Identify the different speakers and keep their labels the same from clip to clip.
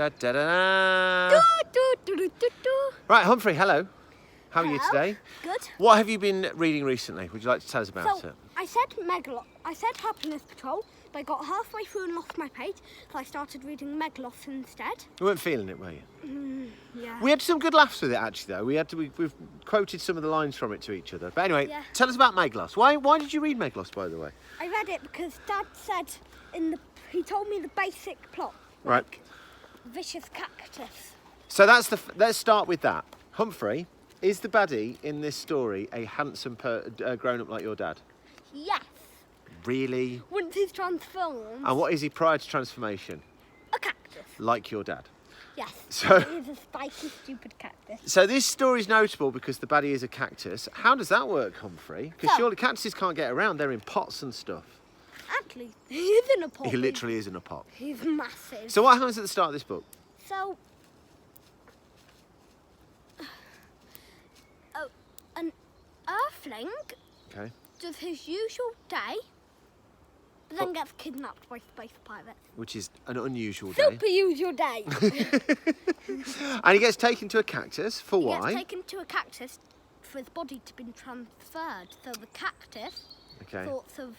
Speaker 1: Da, da, da, da. Right, Humphrey, hello. How are you today?
Speaker 2: Good.
Speaker 1: What have you been reading recently? Would you like to tell us about it?
Speaker 2: I said Meglos. I said Happiness Patrol, but I got halfway through and lost my page, so I started reading Meglos instead.
Speaker 1: You weren't feeling it, were you?
Speaker 2: Yeah.
Speaker 1: We had some good laughs with it, actually, though. We've quoted some of the lines from it to each other. But anyway, tell us about Meglos. Why did you read Meglos, by the way?
Speaker 2: I read it because Dad said he told me the basic plot.
Speaker 1: Right.
Speaker 2: Like, vicious cactus.
Speaker 1: So let's start with that. Humphrey, is the baddie in this story a handsome grown-up like your dad?
Speaker 2: Yes.
Speaker 1: Really?
Speaker 2: Once he's transformed.
Speaker 1: And what is he prior to transformation?
Speaker 2: A cactus.
Speaker 1: Like your dad?
Speaker 2: Yes.
Speaker 1: So
Speaker 2: he's a spiky, stupid cactus.
Speaker 1: So this story's notable because the baddie is a cactus. How does that work, Humphrey? Because surely cactuses can't get around. They're in pots and stuff.
Speaker 2: Actually, he is in a pot.
Speaker 1: He literally is in a pot.
Speaker 2: He's massive.
Speaker 1: So what happens at the start of this book?
Speaker 2: So, an earthling does his usual day, but then gets kidnapped by space pirates.
Speaker 1: Which is an unusual day.
Speaker 2: Super usual day.
Speaker 1: And he gets taken to a cactus. For why?
Speaker 2: He gets taken to a cactus for his body to be transferred. So the cactus sorts of...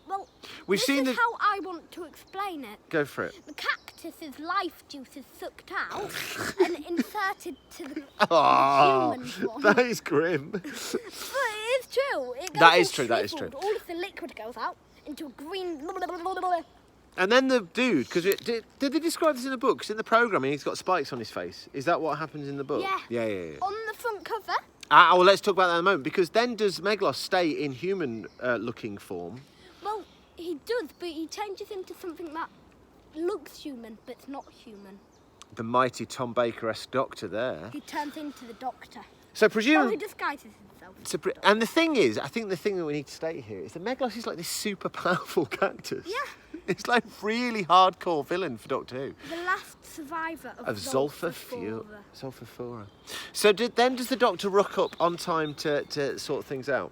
Speaker 2: Well, this is how I want to explain it.
Speaker 1: Go for it.
Speaker 2: The cactus's life juice is sucked out and inserted to the human one.
Speaker 1: That is grim.
Speaker 2: But it is true. It goes
Speaker 1: That is true, that is true.
Speaker 2: All of the liquid goes out into a green...
Speaker 1: And then the dude, because did they describe this in the book? Because in the programming, he's got spikes on his face. Is that what happens in the book?
Speaker 2: Yeah.
Speaker 1: Yeah.
Speaker 2: On the front cover.
Speaker 1: Well, let's talk about that in a moment. Because then does Meglos stay in human-looking form?
Speaker 2: Well, he does, but he changes into something that looks human, but it's not human.
Speaker 1: The mighty Tom Baker-esque doctor there.
Speaker 2: He turns into the Doctor.
Speaker 1: So presumably...
Speaker 2: he disguises himself.
Speaker 1: And the thing is, I think the thing that we need to state here is that Meglos is like this super powerful cactus.
Speaker 2: Yeah.
Speaker 1: It's like really hardcore villain for Doctor Who.
Speaker 2: The last survivor of
Speaker 1: Zolfafura. So then does the Doctor rock up on time to sort things out?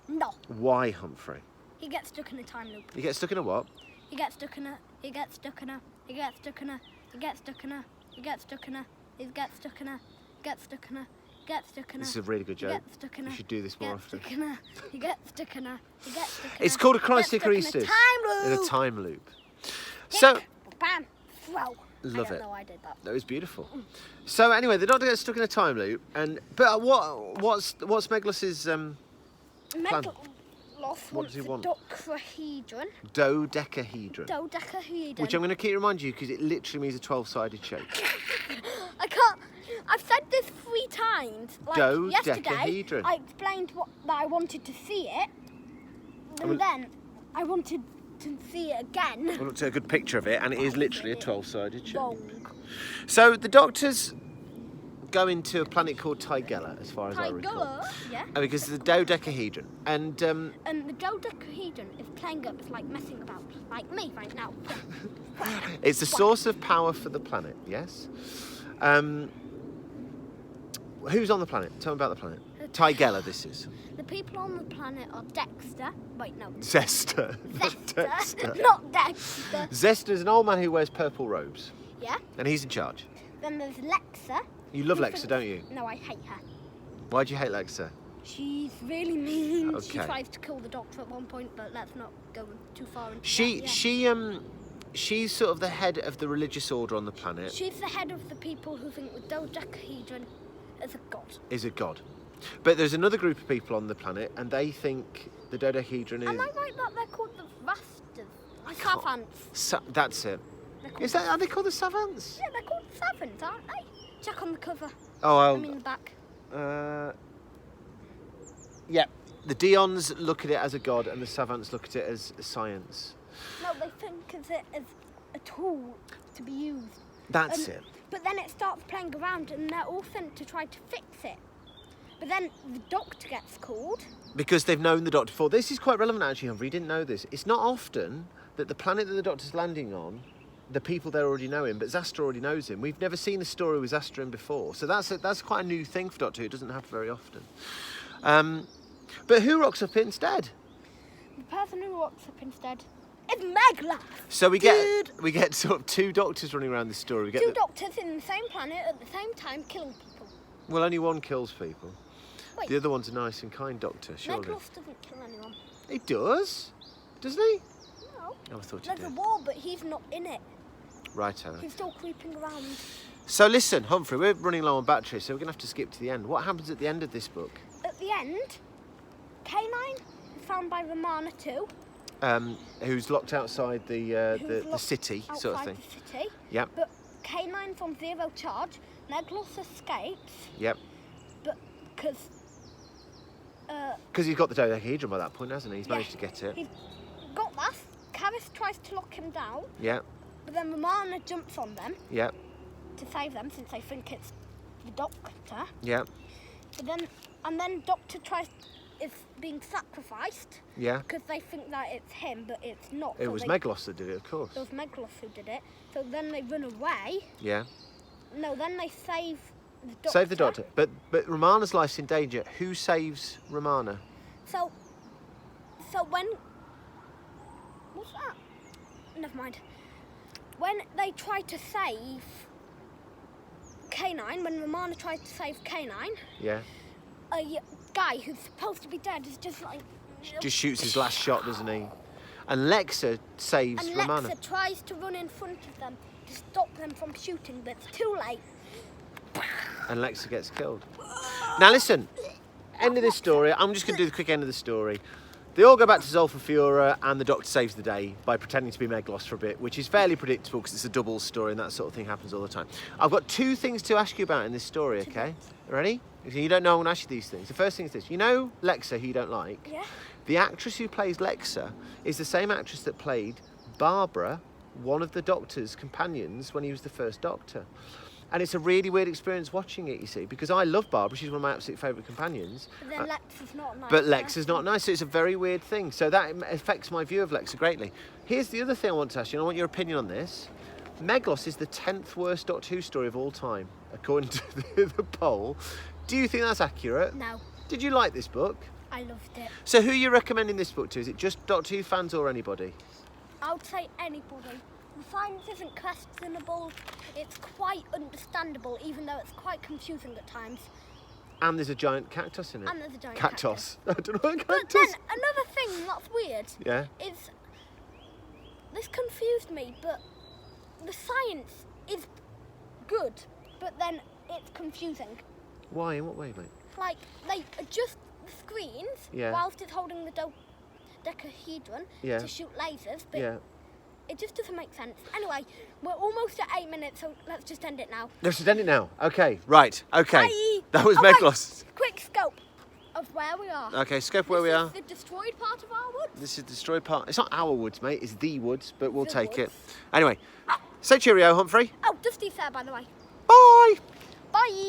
Speaker 2: No.
Speaker 1: Why, Humphrey?
Speaker 2: He gets stuck in a time loop.
Speaker 1: He gets stuck in a what?
Speaker 2: He gets stuck in a... He gets stuck in a... He gets stuck in a... He gets stuck in a... He gets stuck in a... He gets stuck in a... Gets stuck in a... Gets stuck in a...
Speaker 1: This is a really good joke. You should do this more often.
Speaker 2: He gets stuck in a... He gets stuck in a...
Speaker 1: It's called a chronosticker. In a time loop. So...
Speaker 2: Bam! Throw.
Speaker 1: Love it.
Speaker 2: I don't know I did that.
Speaker 1: That was beautiful. So anyway, the Doctor gets stuck in a time loop, but what's Meglos's plan?
Speaker 2: What does he want? Dodecahedron.
Speaker 1: Dodecahedron. Which I'm going to keep reminding you because it literally means a 12-sided shape.
Speaker 2: I can't. I've said this 3 times. Like
Speaker 1: Dodecahedron.
Speaker 2: Yesterday, I explained that I wanted to see it, and then I wanted to see it again.
Speaker 1: I looked at a good picture of it, and it is literally a 12-sided shape.
Speaker 2: Wrong.
Speaker 1: So the Doctor's going to a planet called Tigella, as far as I recall.
Speaker 2: Yeah.
Speaker 1: Because the dodecahedron, and
Speaker 2: the dodecahedron is playing up, it's like messing about, like me right now.
Speaker 1: It's a source of power for the planet. Yes. Who's on the planet? Tell me about the planet. Tigella, this is.
Speaker 2: The people on the planet are Dexter. Wait, no.
Speaker 1: Zester.
Speaker 2: Dexter. Not Dexter.
Speaker 1: Zester's an old man who wears purple robes.
Speaker 2: Yeah.
Speaker 1: And he's in charge.
Speaker 2: Then there's Lexa.
Speaker 1: You love Lexa, don't you?
Speaker 2: No, I hate her.
Speaker 1: Why do you hate Lexa?
Speaker 2: She's really mean.
Speaker 1: Okay.
Speaker 2: She tries to kill the Doctor at one point, but let's not go too far into
Speaker 1: She's sort of the head of the religious order on the planet.
Speaker 2: She's the head of the people who think the dodecahedron is a god.
Speaker 1: Is a god. But there's another group of people on the planet, and they think the dodecahedron is...
Speaker 2: Am I right that they're called the Rasters? Savants.
Speaker 1: That's it. Are they called the savants?
Speaker 2: Yeah, they're called savants, aren't they? Check on the cover.
Speaker 1: I
Speaker 2: mean the back.
Speaker 1: Yeah. The Dions look at it as a god, and the savants look at it as science.
Speaker 2: No, they think of it as a tool to be used.
Speaker 1: That's it.
Speaker 2: But then it starts playing around, and they're all sent to try to fix it. But then the Doctor gets called. Because
Speaker 1: they've known the Doctor before. This is quite relevant, actually, Humphrey. You didn't know this. It's not often that the planet that the Doctor's landing on, the people there already know him, but Zastra already knows him. We've never seen a story with Zastra in before. So that's quite a new thing for Doctor Who. It doesn't happen very often. But who rocks up instead?
Speaker 2: The person who rocks up instead It's Meglos.
Speaker 1: So we get sort of two doctors running around this story. We get
Speaker 2: two doctors in the same planet at the same time killing people.
Speaker 1: Well, only one kills people.
Speaker 2: Wait.
Speaker 1: The other one's a nice and kind doctor, surely.
Speaker 2: Meglos doesn't kill anyone.
Speaker 1: He does? Doesn't he?
Speaker 2: No.
Speaker 1: Oh, I thought he
Speaker 2: There's
Speaker 1: did.
Speaker 2: a war, but he's not in it.
Speaker 1: Righto.
Speaker 2: He's still creeping around.
Speaker 1: So listen, Humphrey, we're running low on battery, so we're going to have to skip to the end. What happens at the end of this book?
Speaker 2: At the end, K9 is found by Romana too.
Speaker 1: Who's locked outside the city, sort of thing.
Speaker 2: The city.
Speaker 1: Yep.
Speaker 2: But K9's on zero charge. Meglos escapes.
Speaker 1: Yep.
Speaker 2: But because
Speaker 1: he's got the dodecahedron by that point, hasn't he? He's managed to get it.
Speaker 2: He's got that. Karis tries to lock him down.
Speaker 1: Yep.
Speaker 2: But then Romana jumps on them.
Speaker 1: Yep.
Speaker 2: To save them, since they think it's the Doctor.
Speaker 1: Yep.
Speaker 2: But then Doctor is being sacrificed.
Speaker 1: Yeah.
Speaker 2: Because they think that it's him, but it's not.
Speaker 1: It was Meglos that did it, of course.
Speaker 2: It was Meglos who did it. So then they run away.
Speaker 1: Yeah.
Speaker 2: No, then they save the Doctor.
Speaker 1: Save the Doctor. But Romana's life's in danger. Who saves Romana?
Speaker 2: So when... What's that? Never mind. When they try to save K9, when Romana tried to save K9...
Speaker 1: Yeah.
Speaker 2: A guy who's supposed to be dead is just like...
Speaker 1: Just shoots his last shot, doesn't he? And Lexa saves Romana.
Speaker 2: And Lexa tries to run in front of them to stop them from shooting, but it's too late.
Speaker 1: And Lexa gets killed. Now listen, end of this story. I'm just going to do the quick end of the story. They all go back to Zolfafura and the Doctor saves the day by pretending to be Meglos for a bit, which is fairly predictable because it's a double story and that sort of thing happens all the time. I've got two things to ask you about in this story, okay? Ready? If you don't know, I'm going to ask you these things. The first thing is this. You know Lexa, who you don't like?
Speaker 2: Yeah.
Speaker 1: The actress who plays Lexa is the same actress that played Barbara, one of the Doctor's companions, when he was the first Doctor. And it's a really weird experience watching it, you see, because I love Barbara. She's one of my absolute favourite companions.
Speaker 2: But then Lexa's not nice.
Speaker 1: But Lexa's not nice, so it's a very weird thing. So that affects my view of Lexa greatly. Here's the other thing I want to ask you, and I want your opinion on this. Meglos is the 10th worst Doctor Who story of all time, according to the poll. Do you think that's accurate?
Speaker 2: No.
Speaker 1: Did you like this book?
Speaker 2: I loved it.
Speaker 1: So who are you recommending this book to? Is it just Doctor Who fans or anybody?
Speaker 2: I would say anybody. The science isn't questionable. It's quite understandable, even though it's quite confusing at times.
Speaker 1: And there's a giant cactus in it.
Speaker 2: And there's a giant
Speaker 1: cactus. I don't know what a
Speaker 2: But
Speaker 1: cactus.
Speaker 2: then another thing that's weird.
Speaker 1: Yeah.
Speaker 2: Is this confused me, but the science is good, but then it's confusing.
Speaker 1: Why? In what way, mate?
Speaker 2: Like they adjust the screens whilst it's holding the dodecahedron to shoot lasers, but it just doesn't make sense. Anyway, we're almost at 8 minutes, so let's just end it now.
Speaker 1: Let's just end it now. Okay, right. Okay.
Speaker 2: Bye.
Speaker 1: That was Meglos.
Speaker 2: Wait. Quick scope of where we are.
Speaker 1: Okay, scope where we are.
Speaker 2: This is the destroyed part of our woods.
Speaker 1: This is the destroyed part. It's not our woods, mate. It's the woods, but we'll take it. Anyway, say cheerio, Humphrey.
Speaker 2: Oh, Dusty's there, by the way.
Speaker 1: Bye.
Speaker 2: Bye.